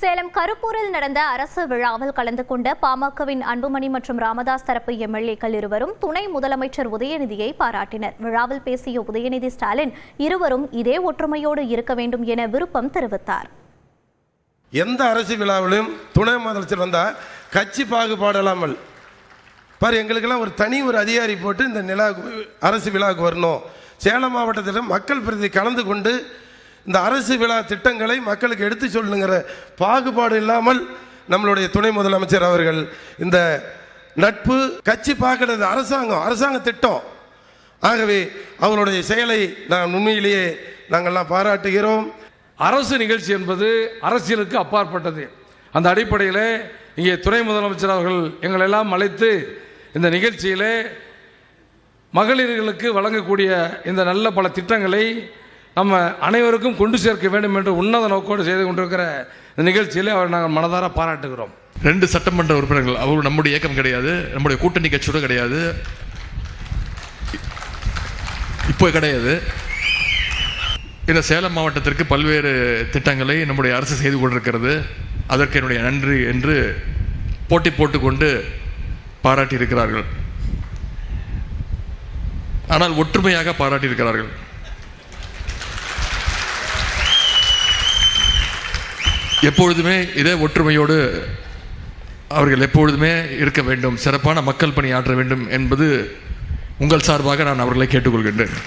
சேலம் கருப்பூரில் நடந்த அரசு விழாவில் கலந்து கொண்ட பாமகவின் அன்புமணி மற்றும் ராமதாஸ் தரப்பு எம்எல்ஏக்கள் இருவரும் துணை முதலமைச்சர் உதயநிதியை பாராட்டினர். விழாவில் பேசிய உதயநிதி ஸ்டாலின் இருவரும் இதே ஒற்றுமையோடு இருக்க வேண்டும் என விருப்பம் தெரிவித்தார். எந்த அரசு விழாவிலும் துணை முதலமைச்சர் வந்தா கட்சி பாகுபாடு இல்லாமல் எங்களுக்கெல்லாம் ஒரு அதிகாரி போட்டு இந்த அரசு விழாவுக்கு வரணும். சேலம் மாவட்டத்தில் மக்கள் பிரதி கலந்து கொண்டு இந்த அரசு விழா திட்டங்களை மக்களுக்கு எடுத்து சொல்லுங்கிற பாகுபாடு இல்லாமல் நம்மளுடைய துணை முதலமைச்சர் அவர்கள் இந்த நட்பு கட்சி பார்க்கிறது அரசாங்க திட்டம். ஆகவே அவருடைய செயலை நான் உண்மையிலேயே நாங்கள்லாம் பாராட்டுகிறோம். அரசு நிகழ்ச்சி என்பது அரசியலுக்கு அப்பாற்பட்டது. அந்த அடிப்படையில் இங்கே துணை முதலமைச்சர் அவர்கள் எங்களெல்லாம் அழைத்து இந்த நிகழ்ச்சியிலே மகளிர்களுக்கு வழங்கக்கூடிய இந்த நல்ல பல திட்டங்களை நம்ம அனைவருக்கும் கொண்டு சேர்க்க வேண்டும் என்று உன்னத நோக்கோடு செய்து கொண்டிருக்கிற இந்த நிகழ்ச்சியில் அவர் நாங்கள் மனதார பாராட்டுகிறோம். 2 சட்டமன்ற உறுப்பினர்கள், அவர் நம்முடைய இயக்கம் கிடையாது, நம்முடைய கூட்டணி கட்சியோட கிடையாது, இப்போ கிடையாது. இந்த சேலம் மாவட்டத்திற்கு பல்வேறு திட்டங்களை நம்முடைய அரசு செய்து கொண்டிருக்கிறது. அதற்கு என்னுடைய நன்றி என்று போட்டி போட்டுக்கொண்டு பாராட்டியிருக்கிறார்கள். ஆனால் ஒற்றுமையாக பாராட்டியிருக்கிறார்கள். எப்பொழுதுமே இதே ஒற்றுமையோடு அவர்கள் எப்பொழுதுமே இருக்க வேண்டும், சிறப்பான மக்கள் பணி ஆற்ற வேண்டும் என்பது உங்கள் சார்பாக நான் அவர்களை கேட்டுக்கொள்கின்றேன்.